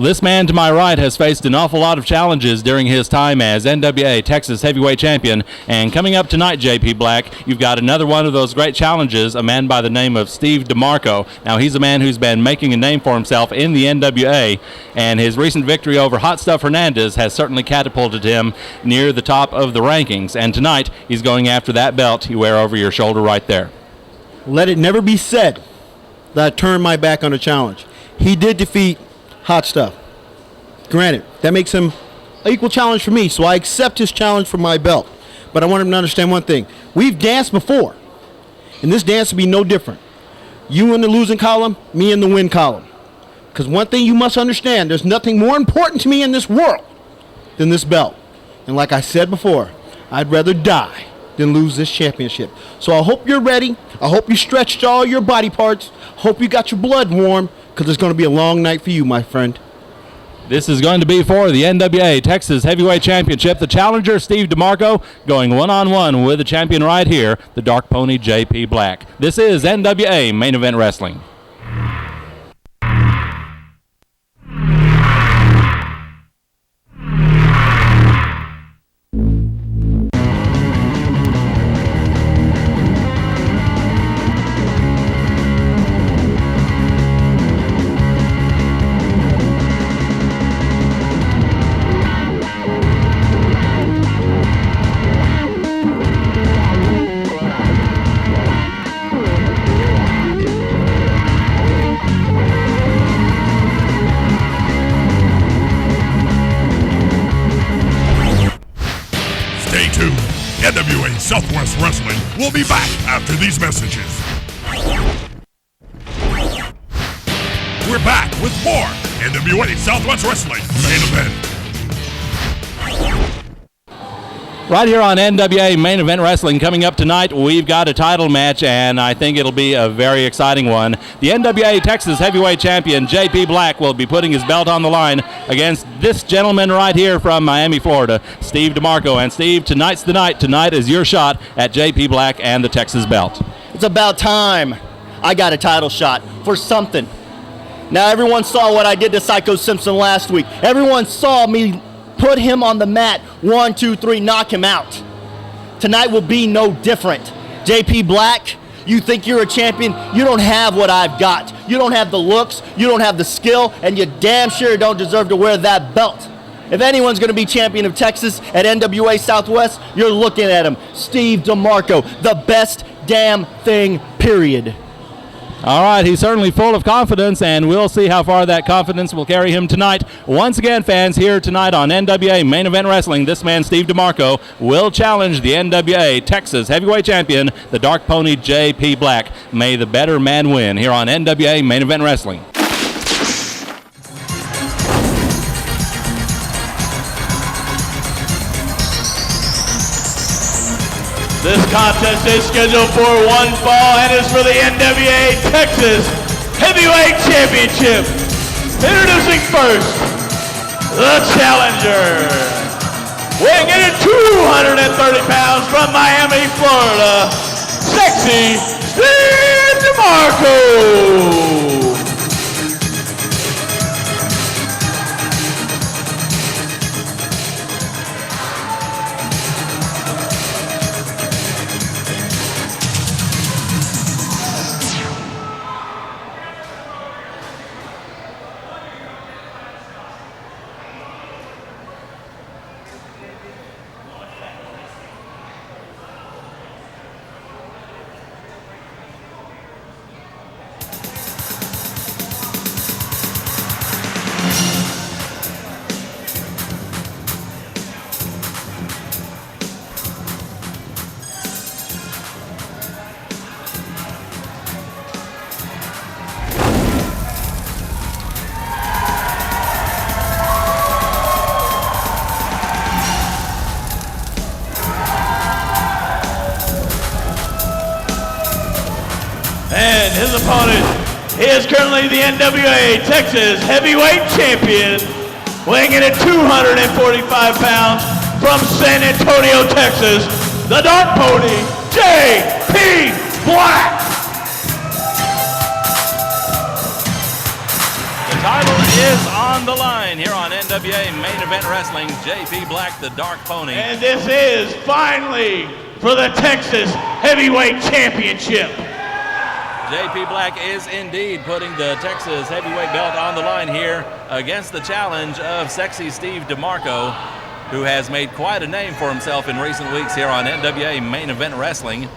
Well, this man to my right has faced an awful lot of challenges during his time as NWA Texas Heavyweight Champion. And coming up tonight, JP Black, you've got another one of those great challenges, a man by the name of Steve DeMarco. Now, he's a man who's been making a name for himself in the NWA, and his recent victory over Hot Stuff Hernandez has certainly catapulted him near the top of the rankings. And tonight, he's going after that belt you wear over your shoulder right there. Let it never be said that I turned my back on a challenge. He did defeat Hot Stuff. Granted, that makes him an equal challenge for me, so I accept his challenge for my belt. But I want him to understand one thing. We've danced before, and this dance will be no different. You in the losing column, me in the win column. Because one thing you must understand, there's nothing more important to me in this world than this belt. And like I said before, I'd rather die than lose this championship. So I hope you're ready. I hope you stretched all your body parts. Hope you got your blood warm, because it's going to be a long night for you, my friend. This is going to be for the NWA Texas Heavyweight Championship. The challenger, Steve DeMarco, going one-on-one with the champion right here, the Dark Pony, JP Black. This is NWA Main Event Wrestling. NWA Southwest Wrestling will be back after these messages. We're back with more NWA Southwest Wrestling Main Event. Right here on NWA Main Event Wrestling, coming up tonight, we've got a title match, and I think it'll be a very exciting one. The NWA Texas Heavyweight Champion, JP Black, will be putting his belt on the line against this gentleman right here from Miami, Florida, Steve DeMarco. And Steve, tonight's the night. Tonight is your shot at JP Black and the Texas belt. It's about time I got a title shot for something. Now, everyone saw what I did to Psycho Simpson last week. Everyone saw me put him on the mat, 1, 2, 3, knock him out. Tonight will be no different. JP Black, you think you're a champion? You don't have what I've got. You don't have the looks, you don't have the skill, and you damn sure don't deserve to wear that belt. If anyone's going to be champion of Texas at NWA Southwest, you're looking at him, Steve DeMarco, the best damn thing, period. All right, he's certainly full of confidence, and we'll see how far that confidence will carry him tonight. Once again, fans, here tonight on NWA Main Event Wrestling, this man, Steve DeMarco, will challenge the NWA Texas Heavyweight Champion, the Dark Pony, JP Black. May the better man win here on NWA Main Event Wrestling. This contest is scheduled for one fall and is for the NWA Texas Heavyweight Championship. Introducing first, the challenger. Weighing in at 230 pounds from Miami, Florida, sexy Steve DeMarco. And his opponent is currently the NWA Texas Heavyweight Champion, weighing in at 245 pounds from San Antonio, Texas, the Dark Pony, JP Black. The title is on the line here on NWA Main Event Wrestling. JP Black, the Dark Pony. And this is finally for the Texas Heavyweight Championship. JP Black is indeed putting the Texas heavyweight belt on the line here against the challenge of sexy Steve DeMarco, who has made quite a name for himself in recent weeks here on NWA Main Event Wrestling.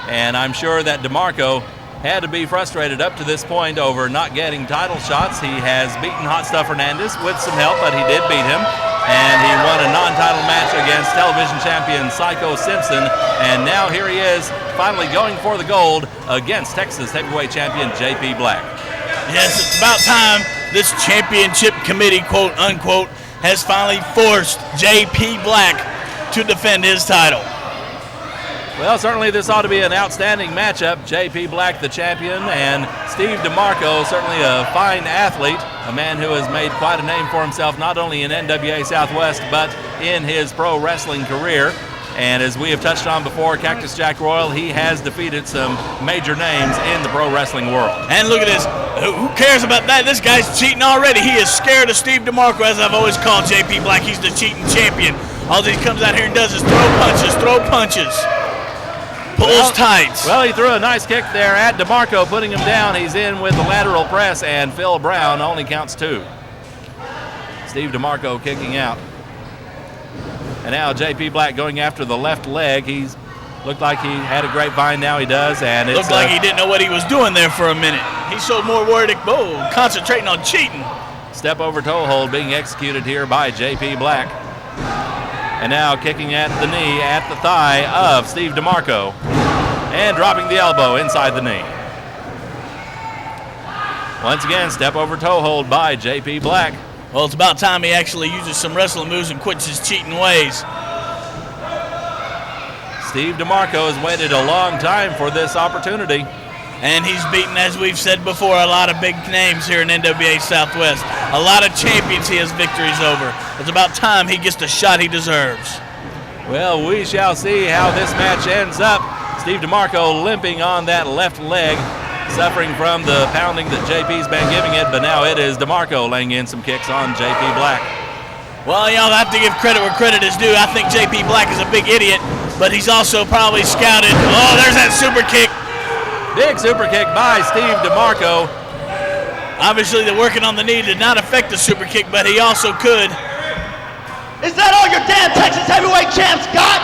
And I'm sure that DeMarco had to be frustrated up to this point over not getting title shots. He has beaten Hot Stuff Hernandez with some help, but he did beat him. And he won a non-title match against television champion Psycho Simpson. And now here he is, finally going for the gold against Texas heavyweight champion JP Black. Yes, it's about time this championship committee, quote unquote, has finally forced JP Black to defend his title. Well, certainly this ought to be an outstanding matchup. JP Black, the champion, and Steve DeMarco, certainly a fine athlete, a man who has made quite a name for himself not only in NWA Southwest but in his pro wrestling career. And as we have touched on before, Cactus Jack Royal, he has defeated some major names in the pro wrestling world. And look at this. Who cares about that? This guy's cheating already. He is scared of Steve DeMarco, as I've always called JP Black. He's the cheating champion. All he comes out here and does is throw punches. Pulls tights. Well, he threw a nice kick there at DeMarco, putting him down. He's in with the lateral press, and Phil Brown only counts 2. Steve DeMarco kicking out. And now JP Black going after the left leg. He's looked like he had a grapevine, now he does. And it looked like he didn't know what he was doing there for a minute. He showed more word concentrating on cheating. Step over toe hold being executed here by JP Black. And now kicking at the knee, at the thigh of Steve DeMarco. And dropping the elbow inside the knee. Once again, step over toe hold by JP Black. Well, it's about time he actually uses some wrestling moves and quits his cheating ways. Steve DeMarco has waited a long time for this opportunity. And he's beaten, as we've said before, a lot of big names here in NWA Southwest. A lot of champions he has victories over. It's about time he gets the shot he deserves. Well, we shall see how this match ends up. Steve DeMarco limping on that left leg, suffering from the pounding that JP's been giving it, but now it is DeMarco laying in some kicks on JP Black. Well, y'all have to give credit where credit is due. I think JP Black is a big idiot, but he's also probably scouted. Oh, there's that super kick. Big super kick by Steve DeMarco. Obviously, the working on the knee did not affect the super kick, but he also could. Is that all your damn Texas heavyweight champs got?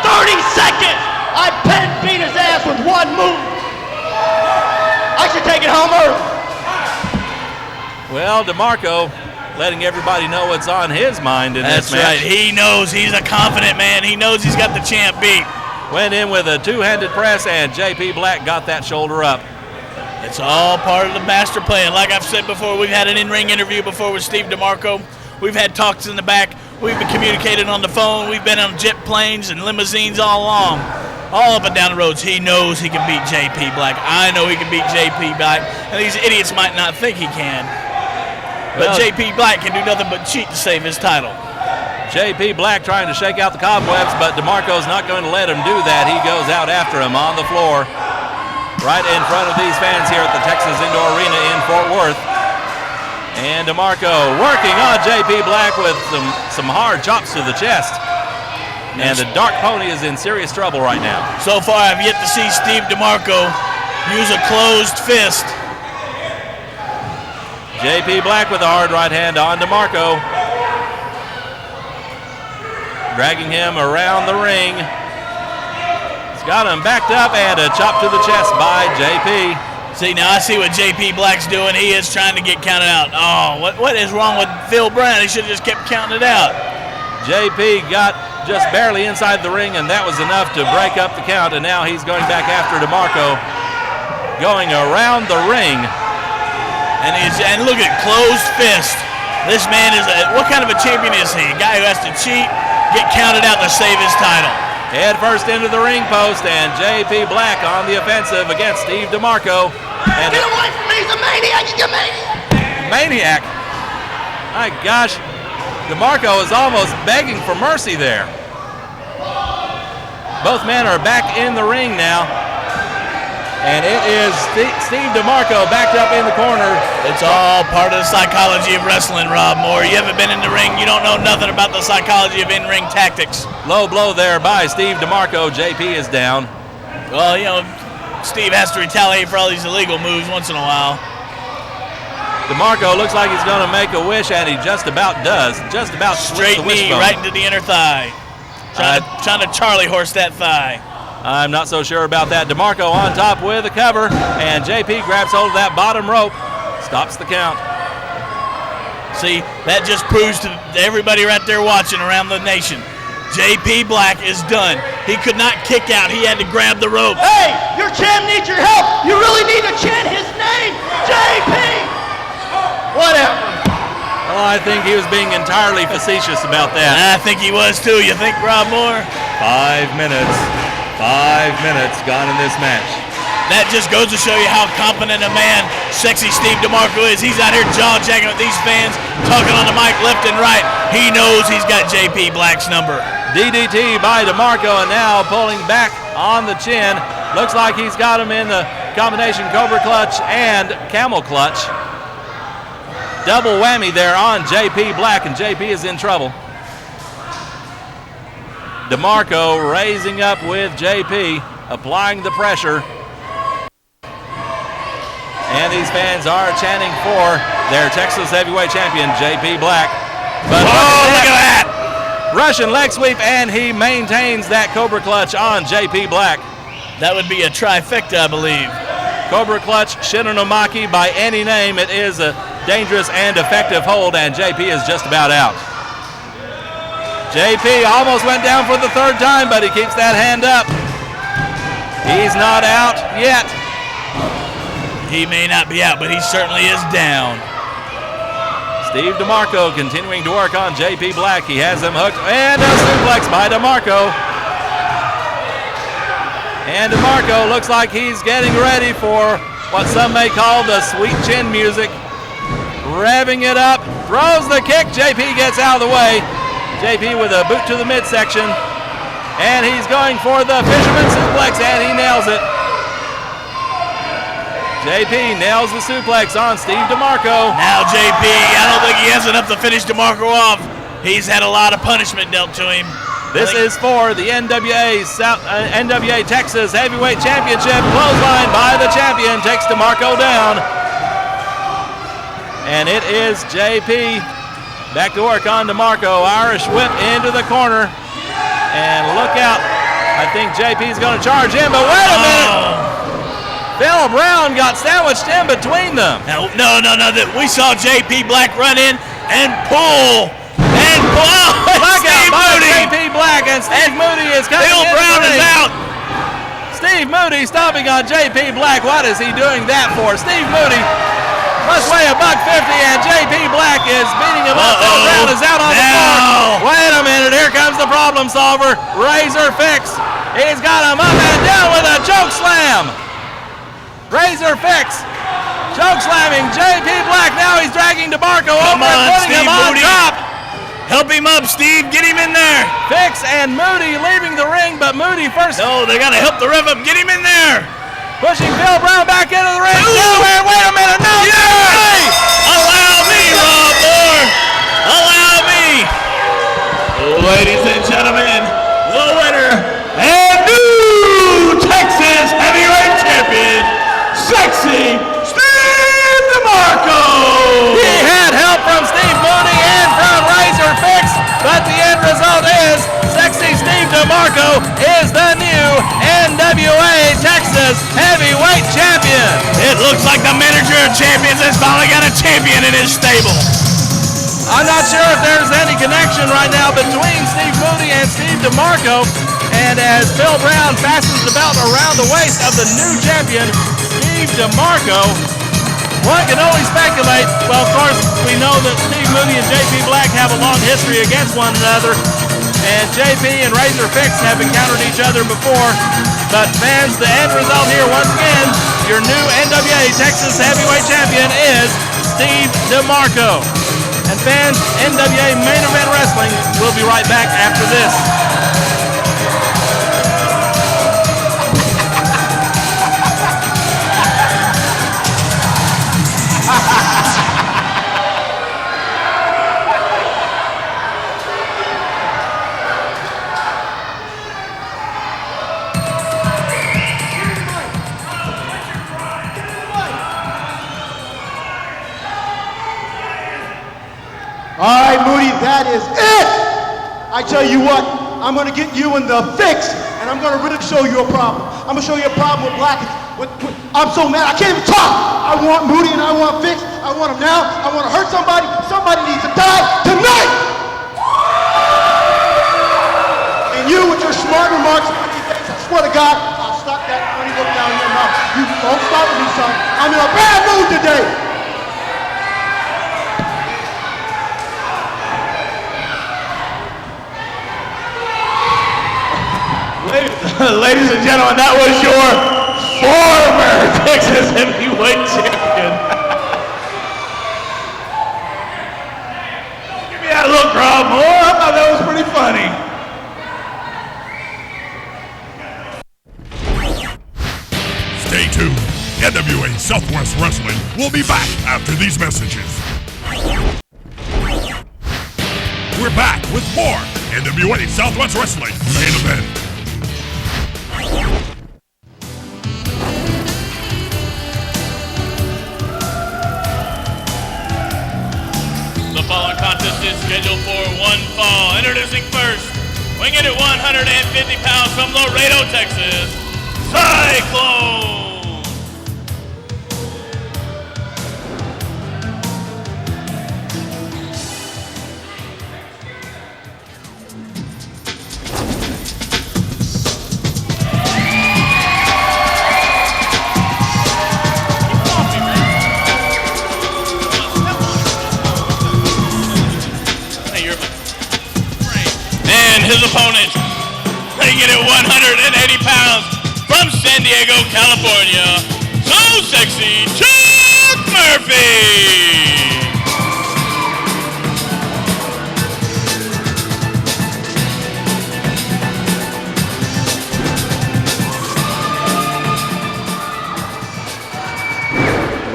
30 seconds! I beat his ass with one move. I should take it home early. Well, DeMarco letting everybody know what's on his mind in this match. That's right. He knows he's a confident man. He knows he's got the champ beat. Went in with a two-handed press, and JP Black got that shoulder up. It's all part of the master plan. Like I've said before, we've had an in-ring interview before with Steve DeMarco. We've had talks in the back. We've been communicating on the phone. We've been on jet planes and limousines all along. All up and down the roads. He knows he can beat JP Black. I know he can beat JP Black. And these idiots might not think he can. But JP Black can do nothing but cheat to save his title. JP Black trying to shake out the cobwebs, but DeMarco's not going to let him do that. He goes out after him on the floor, right in front of these fans here at the Texas Indoor Arena in Fort Worth. And DeMarco working on JP Black with some hard chops to the chest. And the Dark Pony is in serious trouble right now. So far, I've yet to see Steve DeMarco use a closed fist. JP Black with a hard right hand on DeMarco. Dragging him around the ring. He's got him backed up, and a chop to the chest by JP. See, now I see what JP Black's doing. He is trying to get counted out. Oh, what is wrong with Phil Brown? He should have just kept counting it out. JP got just barely inside the ring, and that was enough to break up the count, and now he's going back after DeMarco, going around the ring. And look at closed fist. This man is what kind of a champion is he? A guy who has to cheat, get counted out to save his title. Head first into the ring post, and JP Black on the offensive against Steve DeMarco. And Get away from me, he's a maniac, he's a maniac! Maniac. My gosh, DeMarco is almost begging for mercy there. Both men are back in the ring now. And it is Steve DeMarco backed up in the corner. It's all part of the psychology of wrestling, Rob Moore. You haven't been in the ring. You don't know nothing about the psychology of in-ring tactics. Low blow there by Steve DeMarco. JP is down. Well, you know, Steve has to retaliate for all these illegal moves once in a while. DeMarco looks like he's going to make a wish, and he just about does. Just about straight the knee wishbone. right into the inner thigh. Trying to Charlie horse that thigh. I'm not so sure about that. DeMarco on top with a cover, and JP grabs hold of that bottom rope, stops the count. See, that just proves to everybody right there watching around the nation, JP Black is done. He could not kick out. He had to grab the rope. Hey, your champ needs your help. You really need to chant his name, JP. Whatever. Well, I think he was being entirely facetious about that. I think he was too. You think, Rob Moore? 5 minutes. 5 minutes gone in this match. That just goes to show you how competent a man Sexy Steve DeMarco is. He's out here jaw-jacking with these fans, talking on the mic left and right. He knows he's got JP Black's number. DDT by DeMarco, and now pulling back on the chin. Looks like he's got him in the combination Cobra Clutch and Camel Clutch. Double whammy there on JP Black, and JP is in trouble. DeMarco raising up with JP, applying the pressure. And these fans are chanting for their Texas Heavyweight Champion, JP Black. But look at that! Russian leg sweep, and he maintains that Cobra Clutch on JP Black. That would be a trifecta, I believe. Cobra Clutch Shinonomaki by any name. It is a dangerous and effective hold, and JP is just about out. JP almost went down for the third time, but he keeps that hand up. He's not out yet. He may not be out, but he certainly is down. Steve DeMarco continuing to work on JP Black. He has him hooked, and a suplex by DeMarco. And DeMarco looks like he's getting ready for what some may call the sweet chin music. Revving it up, throws the kick. JP gets out of the way. JP with a boot to the midsection, and he's going for the fisherman suplex, and he nails it. JP nails the suplex on Steve DeMarco. Now JP, I don't think he has enough to finish DeMarco off. He's had a lot of punishment dealt to him. This is for the NWA Texas Heavyweight Championship. Clothesline by the champion, takes DeMarco down. And it is JP back to work on DeMarco. Irish whip into the corner. And look out. I think JP's going to charge in, but wait a minute. Phil Brown got sandwiched in between them. No. We saw JP Black run in and pull. Blackout by JP Black, and Steve Moody is coming in. Phil Brown is out. Steve Moody stomping on JP Black. What is he doing that for? Steve Moody must weigh $150, and JP Black is beating him up. Phil Brown is out on the floor. Wait a minute, here comes the problem solver. Razor Fix. He's got him up and down with a choke slam. Razor Fix. Choke slamming JP Black. Now he's dragging DeMarco over and putting him on top. Help him up, Steve. Get him in there. Fix and Moody leaving the ring, but Moody first. No, they got to help the ref up. Get him in there. Pushing Phil Brown back into the ring. Wait a minute. No. Yes! Allow me, Rob Moore. Allow me. Ladies and gentlemen, the winner and new Texas Heavyweight Champion, Sexy Steve DeMarco. He had help from Steve Moody and from Razor Fix, but the end result is Sexy Steve DeMarco is the new NWA Texas Heavyweight Champion. It looks like the manager of champions has finally got a champion in his stable. I'm not sure if there's any connection right now between Steve Moody and Steve DeMarco, and as Phil Brown fastens the belt around the waist of the new champion, Steve DeMarco, one can only speculate. Well, of course, we know that Steve Moody and JP Black have a long history against one another, and JP and Razor Fix have encountered each other before. But fans, the end result here, once again, your new NWA Texas Heavyweight Champion is Steve DeMarco. And fans, NWA Main Event Wrestling will be right back after this. that is it. I tell you what, I'm going to get you in the fix, and I'm going to really show you a problem. I'm going to show you a problem with Black. I'm so mad, I can't even talk. I want Moody and I want Fix. I want him now. I want to hurt somebody. Somebody needs to die tonight. And you with your smart remarks, I swear to God, I'll stop that funny look down your mouth. You don't stop with me, son. I'm in a bad mood today. Ladies and gentlemen, that was your former Texas heavyweight champion. Give me that look, Rob Moore. I thought that was pretty funny. Stay tuned. NWA Southwest Wrestling will be back after these messages. We're back with more NWA Southwest Wrestling main event. The following contest is scheduled for one fall. Introducing first, weighing in at 150 pounds from Laredo, Texas, Cyclone. His opponent, weighing in at 180 pounds from San Diego, California, So Sexy, Chuck Murphy.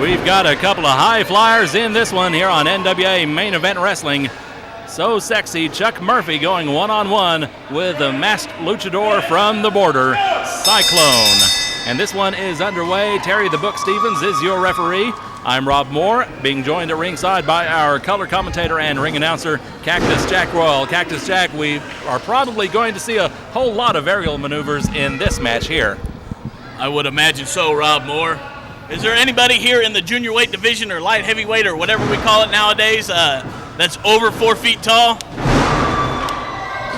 We've got a couple of high flyers in this one here on NWA Main Event Wrestling. So Sexy, Chuck Murphy going one-on-one with the masked luchador from the border, Cyclone. And this one is underway. Terry the Book Stevens is your referee. I'm Rob Moore, being joined at ringside by our color commentator and ring announcer, Cactus Jack Royal. Cactus Jack, we are probably going to see a whole lot of aerial maneuvers in this match here. I would imagine so, Rob Moore. Is there anybody here in the junior weight division or light heavyweight or whatever we call it nowadays that's over 4 feet tall?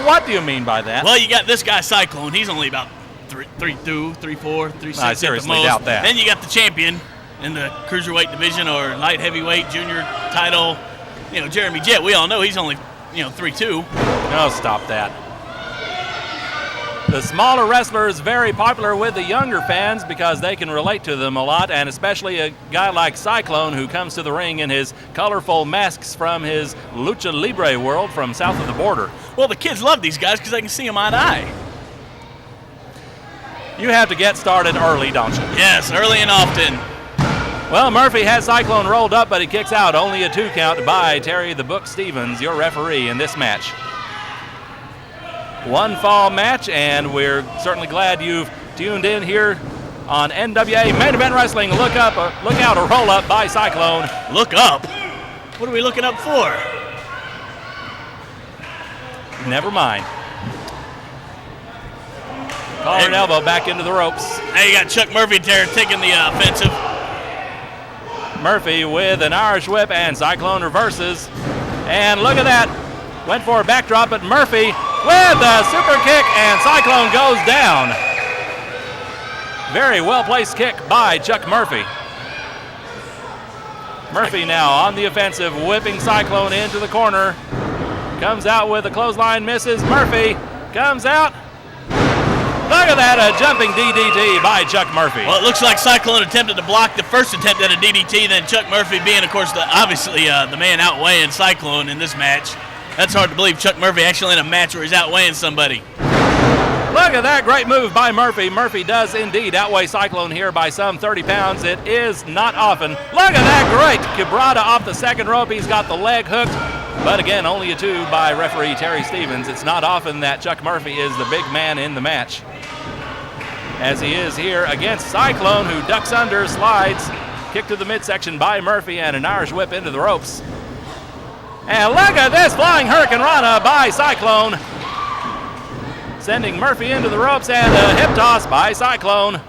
What do you mean by that? Well, you got this guy, Cyclone. He's only about 3'2", 3'4", 3'6" I at seriously the most. doubt that. Then you got the champion in the cruiserweight division or light heavyweight junior title. You know, Jeremy Jett. We all know he's only 3'2". No, stop that. The smaller wrestler is very popular with the younger fans because they can relate to them a lot, and especially a guy like Cyclone who comes to the ring in his colorful masks from his Lucha Libre world from south of the border. Well, the kids love these guys because they can see them eye to eye. You have to get started early, don't you? Yes, early and often. Well, Murphy has Cyclone rolled up, but he kicks out. Only a 2 count by Terry the Book Stevens, your referee in this match. One fall match, and we're certainly glad you've tuned in here on NWA Main Event Wrestling. Look out, a roll up by Cyclone. Look up? What are we looking up for? Never mind. Collar and elbow back into the ropes. Now you got Chuck Murphy there taking the offensive. Murphy with an Irish whip, and Cyclone reverses. And look at that. Went for a backdrop, but Murphy with a super kick, and Cyclone goes down. Very well-placed kick by Chuck Murphy. Murphy now on the offensive, whipping Cyclone into the corner. Comes out with a clothesline, misses. Murphy comes out. Look at that, a jumping DDT by Chuck Murphy. Well, it looks like Cyclone attempted to block the first attempt at a DDT, then Chuck Murphy being, of course, obviously the man outweighing Cyclone in this match. That's hard to believe. Chuck Murphy actually in a match where he's outweighing somebody. Look at that great move by Murphy. Murphy does indeed outweigh Cyclone here by some 30 pounds. It is not often. Look at that great quebrada off the second rope. He's got the leg hooked. But again, only a 2 by referee Terry Stevens. It's not often that Chuck Murphy is the big man in the match, as he is here against Cyclone, who ducks under, slides, kick to the midsection by Murphy, and an Irish whip into the ropes. And look at this flying Hurricane Rana by Cyclone. Sending Murphy into the ropes and a hip toss by Cyclone.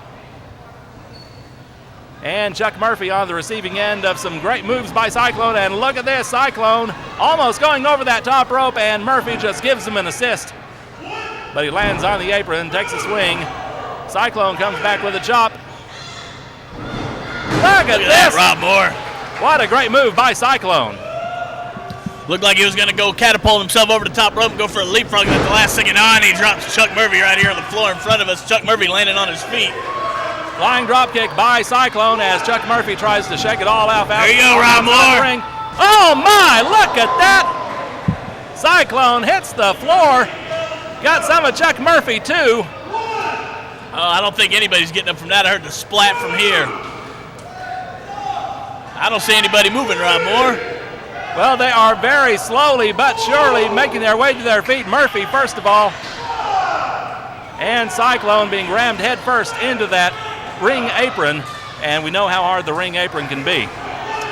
And Chuck Murphy on the receiving end of some great moves by Cyclone. And look at this, Cyclone almost going over that top rope, and Murphy just gives him an assist. But he lands on the apron, takes a swing. Cyclone comes back with a chop. Look at this. That, Rob Moore. What a great move by Cyclone. Looked like he was going to go catapult himself over the top rope and go for a leapfrog at the last second on. He drops Chuck Murphy right here on the floor in front of us. Chuck Murphy landing on his feet. Flying drop kick by Cyclone as Chuck Murphy tries to shake it all out. There you go, Rob Moore. Oh my, look at that. Cyclone hits the floor. Got some of Chuck Murphy too. Oh, I don't think anybody's getting up from that. I heard the splat from here. I don't see anybody moving, Rob Moore. Well, they are very slowly but surely making their way to their feet. Murphy, first of all, and Cyclone being rammed head first into that ring apron, and we know how hard the ring apron can be.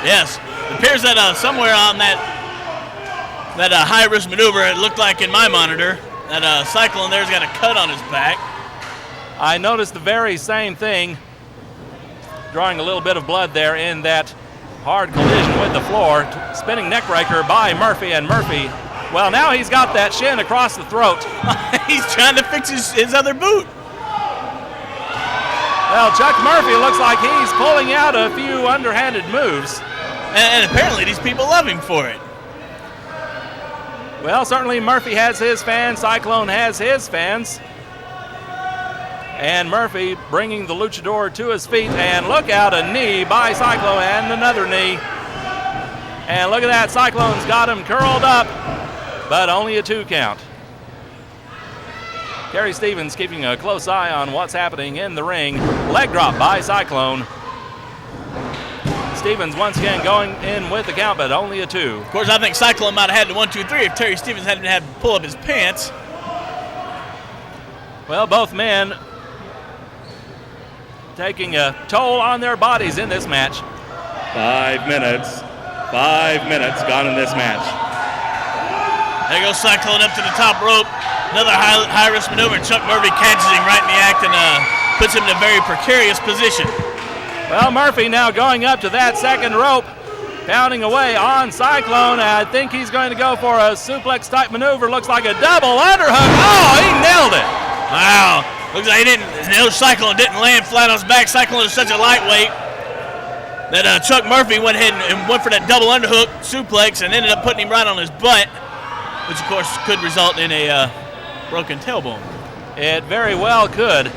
Yes, it appears that somewhere on that high-risk maneuver, it looked like in my monitor, that Cyclone there's got a cut on his back. I noticed the very same thing, drawing a little bit of blood there in that hard collision with the floor. Spinning neck breaker by Murphy, and Murphy, well, now he's got that shin across the throat. He's trying to fix his other boot. Well, Chuck Murphy looks like he's pulling out a few underhanded moves. And apparently these people love him for it. Well, certainly Murphy has his fans, Cyclone has his fans. And Murphy bringing the luchador to his feet, and look out, a knee by Cyclone and another knee. And look at that, Cyclone's got him curled up, but only a 2 count. Terry Stevens keeping a close eye on what's happening in the ring. Leg drop by Cyclone. Stevens once again going in with the count, but only a 2. Of course, I think Cyclone might have had the 1, 2, 3 if Terry Stevens hadn't had to pull up his pants. Well, both men taking a toll on their bodies in this match. 5 minutes. 5 minutes gone in this match. There goes Cyclone up to the top rope. Another high-risk maneuver. Chuck Murphy catches him right in the act and puts him in a very precarious position. Well, Murphy now going up to that second rope, pounding away on Cyclone. I think he's going to go for a suplex-type maneuver. Looks like a double underhook. Oh, he nailed it. Wow. Looks like Cyclone didn't land flat on his back. Cyclone is such a lightweight that Chuck Murphy went ahead and went for that double underhook suplex and ended up putting him right on his butt, which, of course, could result in a broken tailbone. It very well could.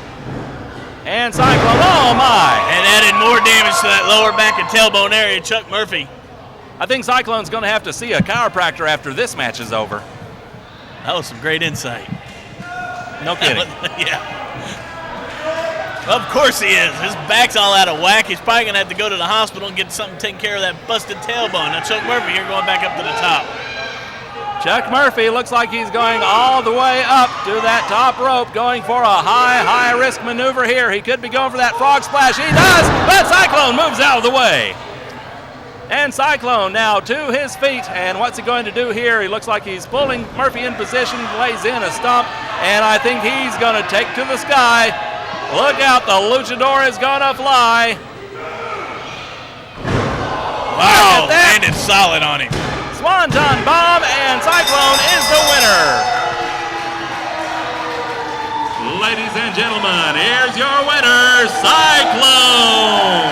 And Cyclone, oh my! And added more damage to that lower back and tailbone area, Chuck Murphy. I think Cyclone's going to have to see a chiropractor after this match is over. That was some great insight. No kidding. Yeah. Of course he is. His back's all out of whack. He's probably going to have to go to the hospital and get something taken care of that busted tailbone. Now Chuck Murphy here going back up to the top. Chuck Murphy looks like he's going all the way up to that top rope, going for a high-risk maneuver here. He could be going for that frog splash. He does, but Cyclone moves out of the way. And Cyclone now to his feet, and what's he going to do here? He looks like he's pulling Murphy in position, lays in a stomp, and I think he's going to take to the sky. Look out, the luchador is going to fly. Wow, landed solid on him. Swanton bomb, and Cyclone is the winner. Ladies and gentlemen, here's your winner, Cyclone.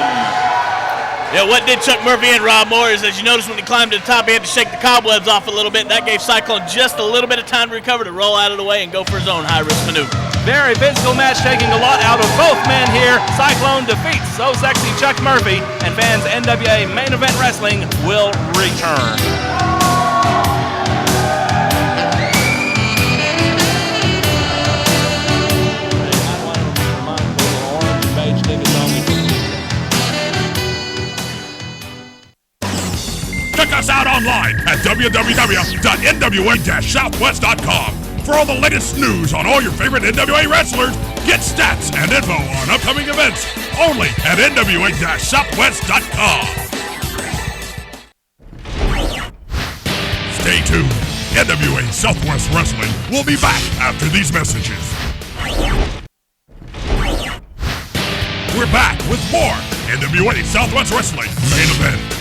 Yeah, what did Chuck Murphy and Rob Moore is, as you notice when he climbed to the top, he had to shake the cobwebs off a little bit. That gave Cyclone just a little bit of time to recover, to roll out of the way and go for his own high-risk maneuver. Very physical match, taking a lot out of both men here. Cyclone defeats So Sexy Chuck Murphy, and fans NWA Main Event Wrestling will return. Check us out online at www.nwa-southwest.com for all the latest news on all your favorite NWA wrestlers. Get stats and info on upcoming events only at nwa-southwest.com. Stay tuned. NWA Southwest Wrestling will be back after these messages. We're back with more NWA Southwest Wrestling main event.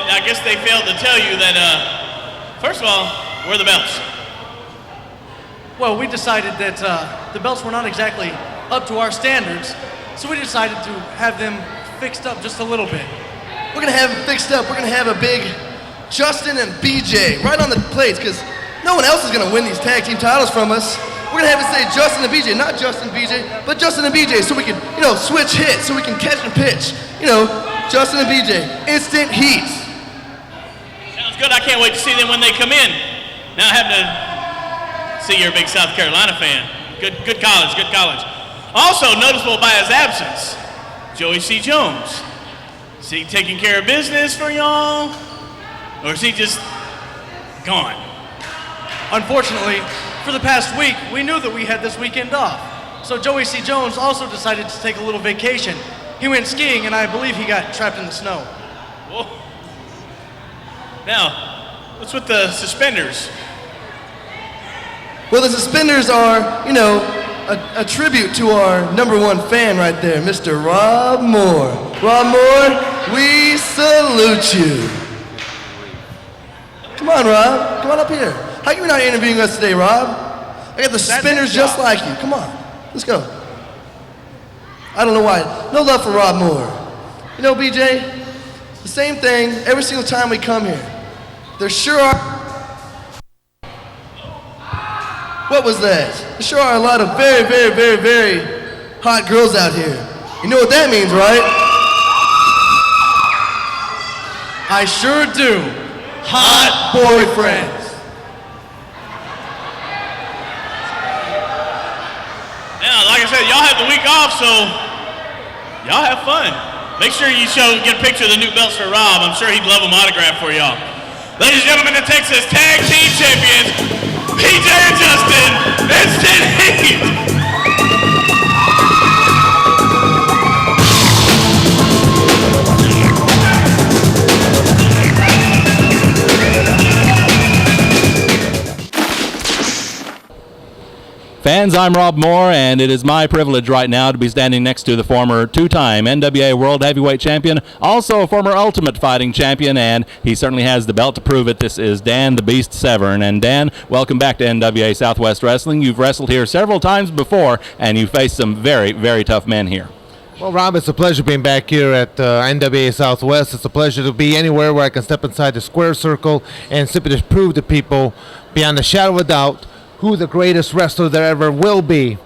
I guess they failed to tell you that, first of all, where are the belts? Well, we decided that the belts were not exactly up to our standards, so we decided to have them fixed up just a little bit. We're gonna have them fixed up. We're gonna have a big Justin and BJ right on the plates, because no one else is gonna win these tag team titles from us. We're gonna have it say Justin and BJ, not Justin and BJ, but Justin and BJ, so we can, switch hits, so we can catch and pitch. Justin and BJ, instant heat. Sounds good. I can't wait to see them when they come in. Now I have to see you're a big South Carolina fan. Good college. Also noticeable by his absence, Joey C. Jones. Is he taking care of business for y'all? Or is he just gone? Unfortunately, for the past week, we knew that we had this weekend off. So Joey C. Jones also decided to take a little vacation. He went skiing, and I believe he got trapped in the snow. Whoa. Now, what's with the suspenders? Well, the suspenders are, a tribute to our number one fan right there, Mr. Rob Moore. Rob Moore, we salute you. Come on, Rob. Come on up here. How come you're not interviewing us today, Rob? I got the suspenders just like you. Come on. Let's go. I don't know why. No love for Rob Moore. BJ, the same thing every single time we come here. There sure are... What was that? There sure are a lot of very, very, very, very hot girls out here. You know what that means, right? I sure do. Hot boyfriends. Now, like I said, y'all have the week off, so y'all have fun. Make sure you get a picture of the new belts for Rob. I'm sure he'd love them autographed for y'all. Ladies and gentlemen, the Texas Tag Team Champions, PJ and Justin, instant heat. Fans, I'm Rob Moore, and it is my privilege right now to be standing next to the former two-time NWA World Heavyweight Champion, also a former Ultimate Fighting Champion, and he certainly has the belt to prove it. This is Dan the Beast Severn. And Dan, welcome back to NWA Southwest Wrestling. You've wrestled here several times before, and you faced some very, very tough men here. Well, Rob, it's a pleasure being back here at NWA Southwest. It's a pleasure to be anywhere where I can step inside the square circle and simply just prove to people, beyond a shadow of a doubt, who the greatest wrestler there ever will be.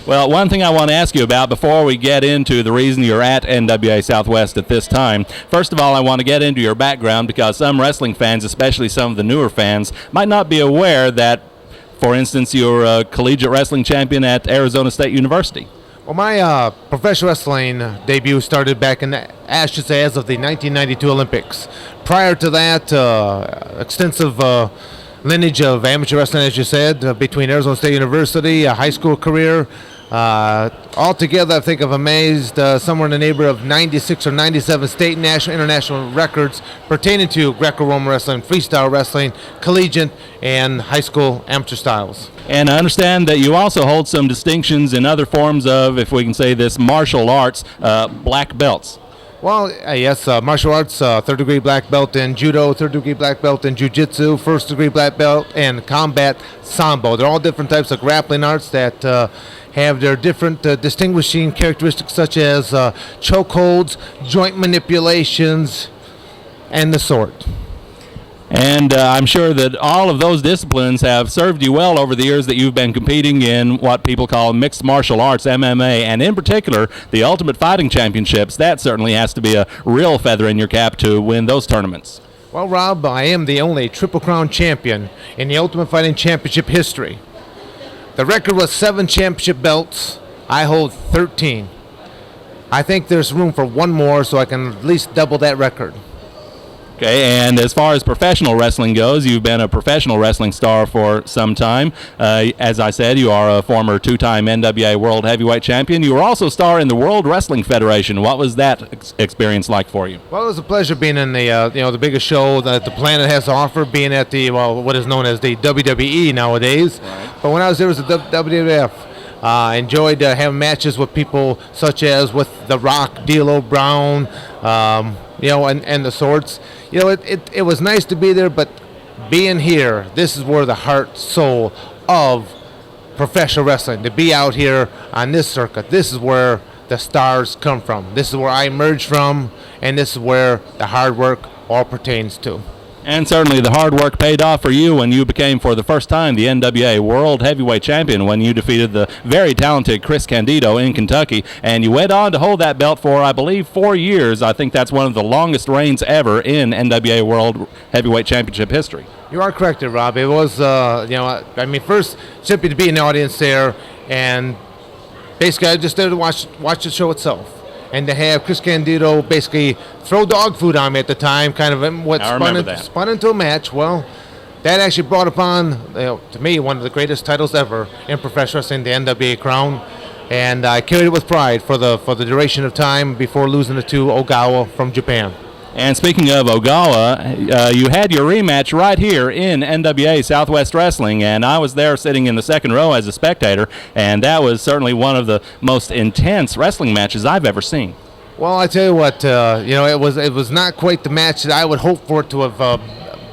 Well, one thing I want to ask you about before we get into the reason you're at NWA Southwest at this time, first of all, I want to get into your background because some wrestling fans, especially some of the newer fans, might not be aware that, for instance, you're a collegiate wrestling champion at Arizona State University. Well, my professional wrestling debut started back in, as of the 1992 Olympics. Prior to that, extensive lineage of amateur wrestling, as you said, between Arizona State University, a high school career. Altogether, I think I've amazed somewhere in the neighborhood of 96 or 97 state, national, international records pertaining to Greco-Roman wrestling, freestyle wrestling, collegiate, and high school amateur styles. And I understand that you also hold some distinctions in other forms of, if we can say this, martial arts, black belts. Well, yes, martial arts, third-degree black belt in judo, third-degree black belt in jiu-jitsu, first-degree black belt in combat sambo. They're all different types of grappling arts that have their different distinguishing characteristics, such as chokeholds, joint manipulations, and the sort. And I'm sure that all of those disciplines have served you well over the years that you've been competing in what people call mixed martial arts, MMA, and in particular, the Ultimate Fighting Championships. That certainly has to be a real feather in your cap to win those tournaments. Well, Rob, I am the only Triple Crown champion in the Ultimate Fighting Championship history. The record was 7 championship belts. I hold 13. I think there's room for one more, so I can at least double that record. Okay, and as far as professional wrestling goes, you've been a professional wrestling star for some time. As I said, you are a former 2-time NWA World Heavyweight Champion. You were also a star in the World Wrestling Federation. What was that experience like for you? Well, it was a pleasure being in the the biggest show that the planet has to offer, being at the what is known as the WWE nowadays. Right. But when I was there, it was the WWF. I enjoyed having matches with people such as with The Rock, D'Lo Brown, and the sorts. It was nice to be there, but being here, this is where the heart, soul of professional wrestling, to be out here on this circuit, this is where the stars come from. This is where I emerged from, and this is where the hard work all pertains to. And certainly the hard work paid off for you when you became, for the first time, the NWA World Heavyweight Champion when you defeated the very talented Chris Candido in Kentucky. And you went on to hold that belt for, I believe, 4 years. I think that's one of the longest reigns ever in NWA World Heavyweight Championship history. You are correct, Rob. It was, first, simply to be in the audience there, and basically I just there to watch the show itself. And to have Chris Candido basically throw dog food on me at the time, kind of what spun into a match. Well, that actually brought upon, to me, one of the greatest titles ever in professional wrestling, the NWA crown. And I carried it with pride for the duration of time before losing it to Ogawa from Japan. And speaking of Ogawa, you had your rematch right here in NWA Southwest Wrestling, and I was there sitting in the second row as a spectator, and that was certainly one of the most intense wrestling matches I've ever seen. Well, I tell you what, it was not quite the match that I would hope for it to have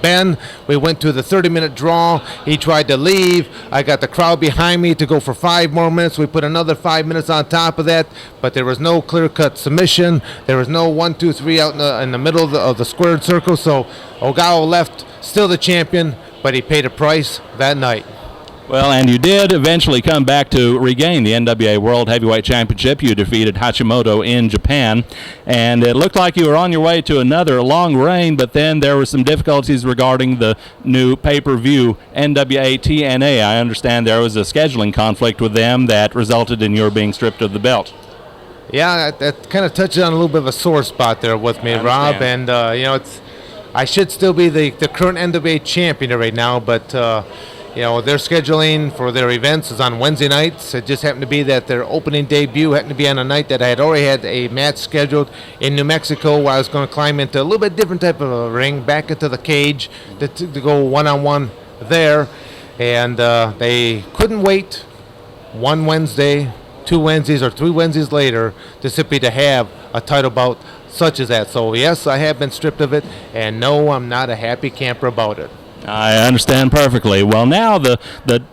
been. We went to the 30-minute draw. He tried to leave. I got the crowd behind me to go for 5 more minutes. We put another 5 minutes on top of that, but there was no clear-cut submission. There was no 1, 2, 3 out in the middle of the squared circle. So Ogawa left still the champion, but he paid a price that night. Well, and you did eventually come back to regain the NWA World Heavyweight Championship. You defeated Hashimoto in Japan, and it looked like you were on your way to another long reign, but then there were some difficulties regarding the new pay-per-view NWA TNA. I understand there was a scheduling conflict with them that resulted in your being stripped of the belt. Yeah, that kind of touches on a little bit of a sore spot there with me, Rob, and I should still be the current NWA champion right now, but their scheduling for their events is on Wednesday nights. It just happened to be that their opening debut happened to be on a night that I had already had a match scheduled in New Mexico, where I was going to climb into a little bit different type of a ring, back into the cage to go one-on-one there. And they couldn't wait one Wednesday, 2 Wednesdays, or 3 Wednesdays later to simply to have a title bout such as that. So, yes, I have been stripped of it, and no, I'm not a happy camper about it. I understand perfectly. Well, now the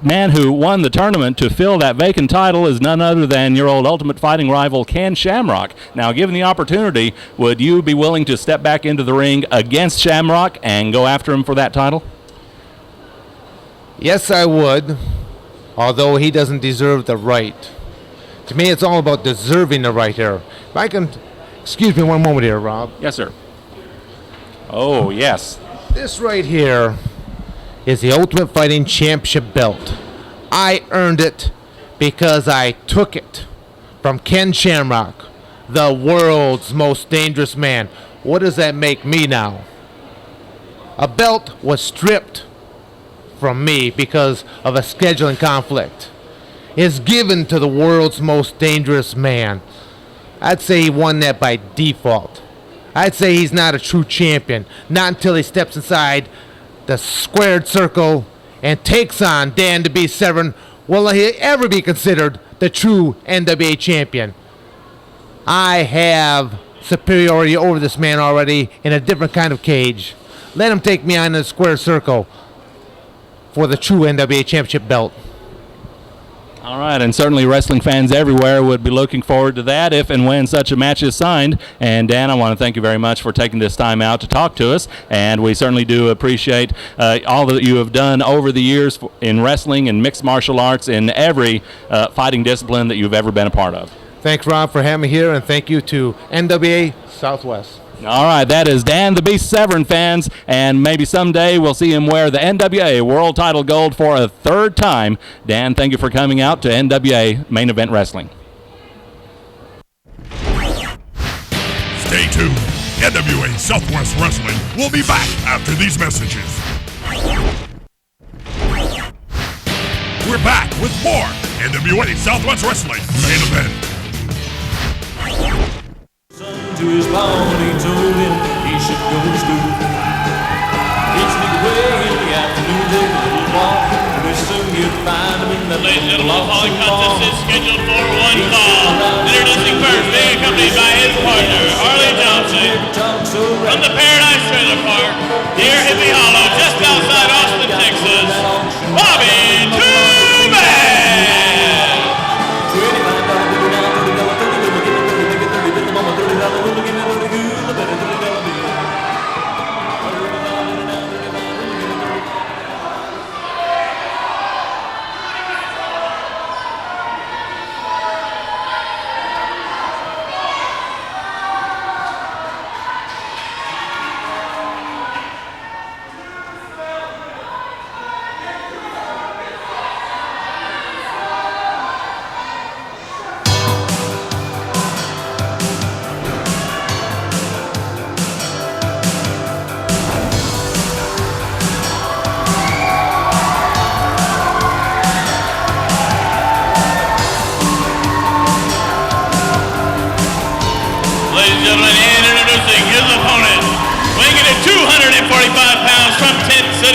man who won the tournament to fill that vacant title is none other than your old Ultimate Fighting rival, Ken Shamrock. Now, given the opportunity, would you be willing to step back into the ring against Shamrock and go after him for that title? Yes, I would, although he doesn't deserve the right. To me, it's all about deserving the right here. If I can, excuse me one moment here, Rob. Yes, sir. Oh, yes. This right here is the Ultimate Fighting Championship belt. I earned it because I took it from Ken Shamrock, the world's most dangerous man. What does that make me now? A belt was stripped from me because of a scheduling conflict. It's given to the world's most dangerous man. I'd say he won that by default. I'd say he's not a true champion, not until he steps inside the squared circle and takes on Dan Severn. Will he ever be considered the true NWA champion? I have superiority over this man already in a different kind of cage. Let him take me on the square circle for the true NWA championship belt. All right, and certainly wrestling fans everywhere would be looking forward to that if and when such a match is signed. And Dan, I want to thank you very much for taking this time out to talk to us, and we certainly do appreciate all that you have done over the years in wrestling and mixed martial arts in every fighting discipline that you've ever been a part of. Thanks, Rob, for having me here, and thank you to NWA Southwest. All right, that is Dan the Beast Severn, fans, and maybe someday we'll see him wear the NWA World Title Gold for a third time. Dan, thank you for coming out to NWA Main Event Wrestling. Stay tuned. NWA Southwest Wrestling will be back after these messages. We're back with more NWA Southwest Wrestling Main Event. To his pawn, he told him he should go to school. He'd sneak away in the afternoon, take a little walk, and we soon you'd find him in the Ladies and gentlemen, the following contest is scheduled for one fall. Introducing first, being accompanied by his partner, Harley Johnson. From the Paradise Trailer Park, near Hippie Hollow, just outside Austin, Texas, Bobby Too Bad!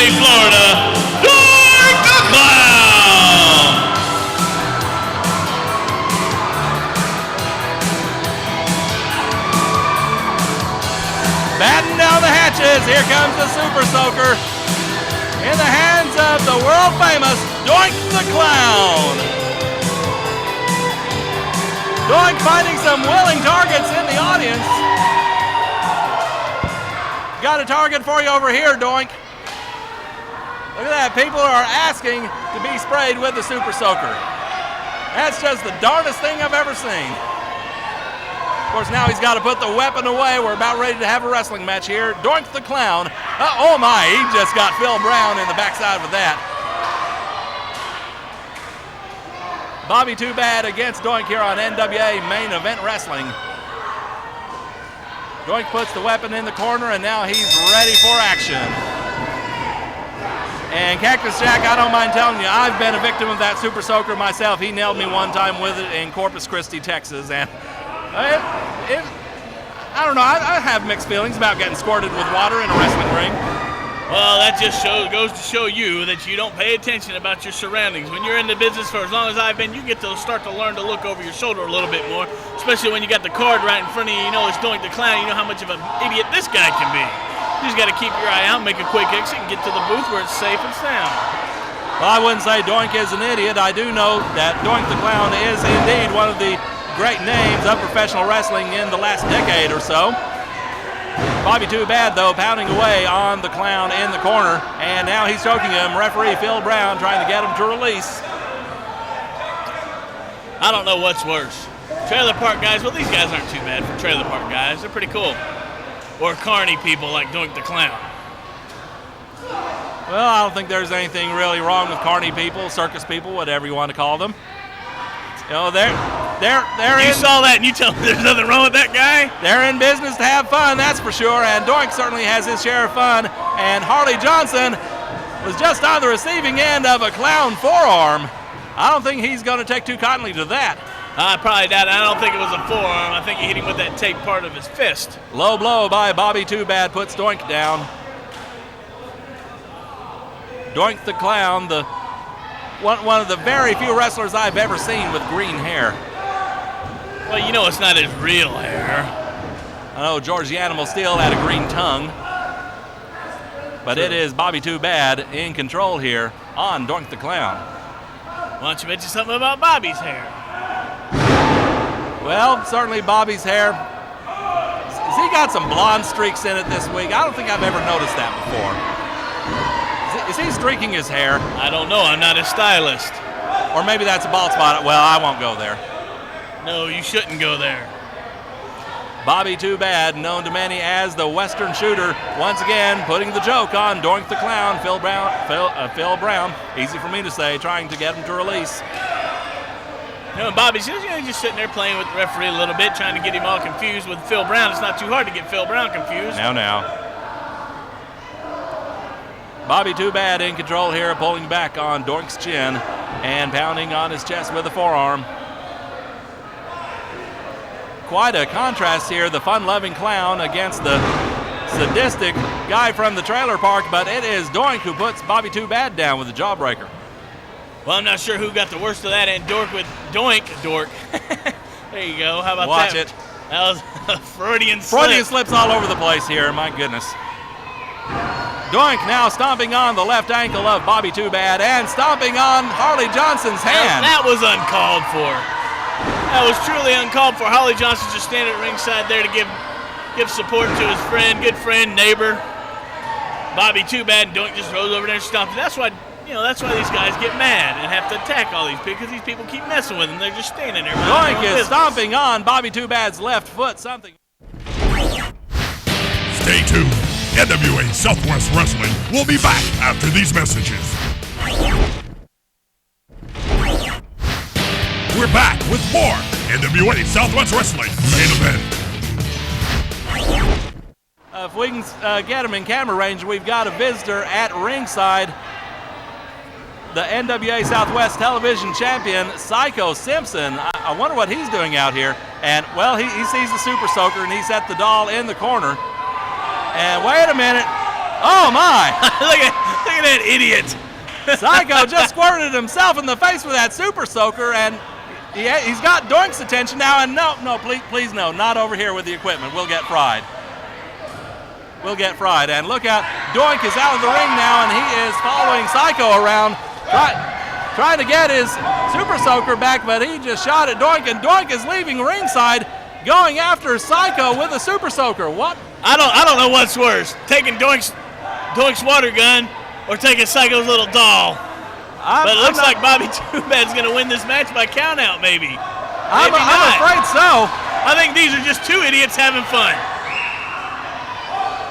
Florida, Doink the Clown! Batten down the hatches, here comes the Super Soaker in the hands of the world famous Doink the Clown. Doink finding some willing targets in the audience. Got a target for you over here, Doink. Look at that, people are asking to be sprayed with the Super Soaker. That's just the darndest thing I've ever seen. Of course, now he's got to put the weapon away. We're about ready to have a wrestling match here. Doink the Clown. Oh my, he just got Phil Brown in the backside with that. Bobby Too Bad against Doink here on NWA Main Event Wrestling. Doink puts the weapon in the corner, and now he's ready for action. And Cactus Jack, I don't mind telling you, I've been a victim of that Super Soaker myself. He nailed me one time with it in Corpus Christi, Texas. And I don't know, I have mixed feelings about getting squirted with water in a wrestling ring. Well, that just goes to show you that you don't pay attention about your surroundings. When you're in the business for as long as I've been, you get to start to learn to look over your shoulder a little bit more, especially when you got the card right in front of you. You know it's Doink the Clown. You know how much of an idiot this guy can be. You just got to keep your eye out, make a quick exit, and get to the booth where it's safe and sound. Well, I wouldn't say Doink is an idiot. I do know that Doink the Clown is indeed one of the great names of professional wrestling in the last decade or so. Bobby Too Bad, though, pounding away on the Clown in the corner, and now he's choking him. Referee Phil Brown trying to get him to release. I don't know what's worse. Trailer park guys, well, these guys aren't too bad for trailer park guys. They're pretty cool. Or carny people like Doink the Clown. Well, I don't think there's anything really wrong with carny people, circus people, whatever you want to call them. You know, they're You saw that and you tell me there's nothing wrong with that guy? They're in business to have fun, that's for sure, and Doink certainly has his share of fun. And Harley Johnson was just on the receiving end of a clown forearm. I don't think he's going to take too kindly to that. I probably doubt it. I don't think it was a forearm. I think he hit him with that taped part of his fist. Low blow by Bobby Too Bad puts Doink down. Doink the Clown, one of the very few wrestlers I've ever seen with green hair. Well, you know it's not his real hair. I know George the Animal Steel had a green tongue. But It is Bobby Too Bad in control here on Doink the Clown. Why don't you mention something about Bobby's hair? Well, certainly Bobby's hair. Has he got some blonde streaks in it this week? I don't think I've ever noticed that before. Is he streaking his hair? I don't know. I'm not a stylist. Or maybe that's a bald spot. Well, I won't go there. No, you shouldn't go there. Bobby Too Bad, known to many as the Western Shooter, once again putting the joke on Doink the Clown, Phil Brown. Easy for me to say, trying to get him to release. You know, Bobby's just sitting there playing with the referee a little bit, trying to get him all confused with Phil Brown. It's not too hard to get Phil Brown confused. Now. Bobby Too Bad in control here, pulling back on Doink's chin and pounding on his chest with a forearm. Quite a contrast here, the fun-loving clown against the sadistic guy from the trailer park, but it is Doink who puts Bobby Too Bad down with the jawbreaker. Well, I'm not sure who got the worst of that, and Dork. There you go. How about Watch that? it. That was a Freudian slip. Freudian slips all over the place here, my goodness. Doink now stomping on the left ankle of Bobby Too Bad and stomping on Harley Johnson's hand. That was uncalled for. That was truly uncalled for. Holly Johnson just standing at ringside there to give support to his friend, good friend, neighbor. Bobby Too Bad, and Doink just rose over there and stomped. That's why these guys get mad and have to attack all these people, because these people keep messing with them. They're just standing there. Doink is stomping on Bobby Too Bad's left foot. Something. Stay tuned. NWA Southwest Wrestling will be back after these messages. We're back with more NWA Southwest Wrestling main event. If we can get him in camera range, we've got a visitor at ringside. The NWA Southwest Television Champion, Psycho Simpson. I wonder what he's doing out here. And, well, he sees the Super Soaker, and he set the doll in the corner. And wait a minute. Oh, my. look at that idiot. Psycho just squirted himself in the face with that Super Soaker, and he's got Doink's attention now. And no, please no, not over here with the equipment. We'll get fried. And look out, Doink is out of the ring now, and he is following Psycho around, trying to get his Super Soaker back, but he just shot at Doink, and Doink is leaving ringside, going after Psycho with a Super Soaker. What? I don't know what's worse, taking Doink's water gun or taking Psycho's little doll. But it looks like Bobby Too Bad's going to win this match by countout, maybe. I'm afraid so. I think these are just two idiots having fun.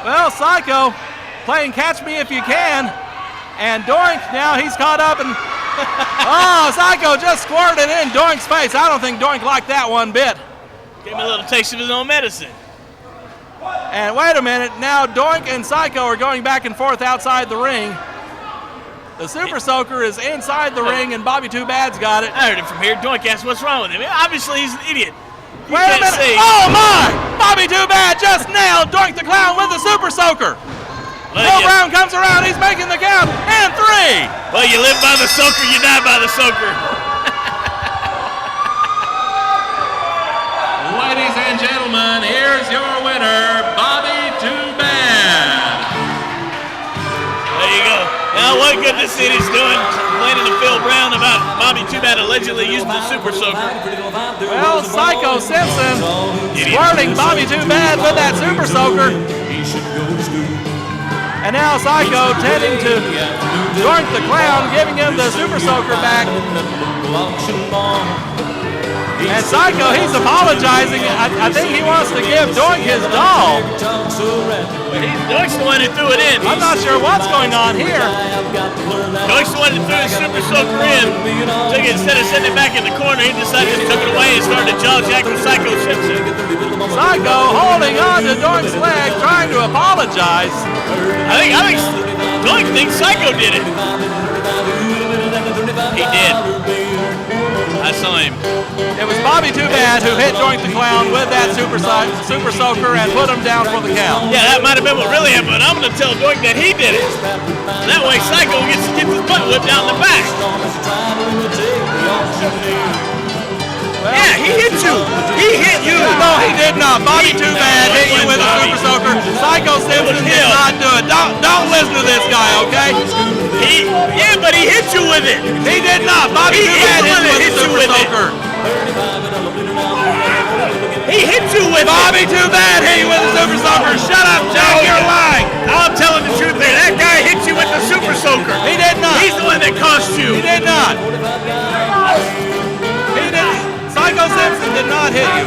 Well, Psycho playing catch me if you can, and Doink now he's caught up, and Psycho just squirted in Doink's face. I don't think Doink liked that one bit. Gave him a little taste of his own medicine. And wait a minute, now Doink and Psycho are going back and forth outside the ring. The Super Soaker is inside the ring, and Bobby Too Bad's got it. I heard it from here. Doink asked what's wrong with him. Obviously, he's an idiot. Wait a minute. Oh, my! Bobby Too Bad just nailed Doink the Clown with the Super Soaker. Phil Brown comes around. He's making the count. And 3. Well, you live by the soaker, you die by the soaker. Ladies and gentlemen, here's your winner, Bobby Too Bad. There you go. Now, what good this city's doing, complaining to Phil Brown about Bobby Too Bad allegedly using the Super Soaker. Well, Psycho Simpson squirting Bobby Too Bad with that Super Soaker. And now Psycho tending to Doink the Clown, giving him the Super Soaker back. And Psycho, he's apologizing. I think he wants to give Doink his doll. Doink's the one who threw it in. I'm not sure what's going on here. Doink's the one who threw his Super Soaker in. Instead of sending it back in the corner, he decided to took it away and started to jaw jack with Psycho Simpson. Psycho holding on to Doink's leg, trying to apologize. I think Doink thinks Psycho did it. He did. I saw him. It was Bobby Too Bad who hit Doink the Clown with that Super Soaker and put him down for the count. Yeah, that might have been what really happened, but I'm going to tell Doink that he did it. That way Psycho gets his butt whipped down the back. Yeah, he hit you. He hit you. No, he did not. Bobby Too Bad hit you with a Super Soaker. Psycho Simpson did not do it. Don't listen to this guy, okay? Yeah, but he hit you with it. He did not. Bobby Duvan hit you with the Super Soaker. He hit you with Bobby Duvan hit you with the Super Soaker. Shut up, Jack. You're lying. I'm telling the truth there. That guy hit you with the Super Soaker. He did not. He's the one that cost you. He did not. He did. Psycho Simpson did not hit you.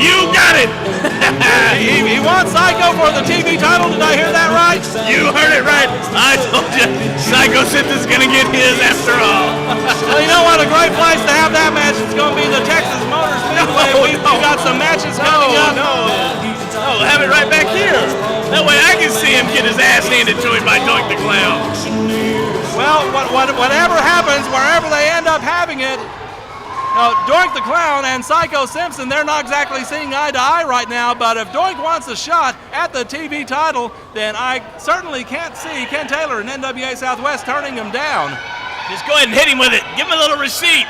You got it. he won Psycho for the TV title. Did I hear that right? You heard it right. I told you, Psycho Simpson's gonna get his after all. Well, you know what? A great place to have that match is going to be the Texas Motor Speedway. We got some matches coming up. No, have it right back here. That way I can see him get his ass handed to him by Doink the Clown. Well, whatever happens, wherever they end up having it, Doink the Clown and Psycho Simpson, they're not exactly seeing eye to eye right now, but if Doink wants a shot at the TV title, then I certainly can't see Ken Taylor and NWA Southwest turning him down. Just go ahead and hit him with it. Give him a little receipt.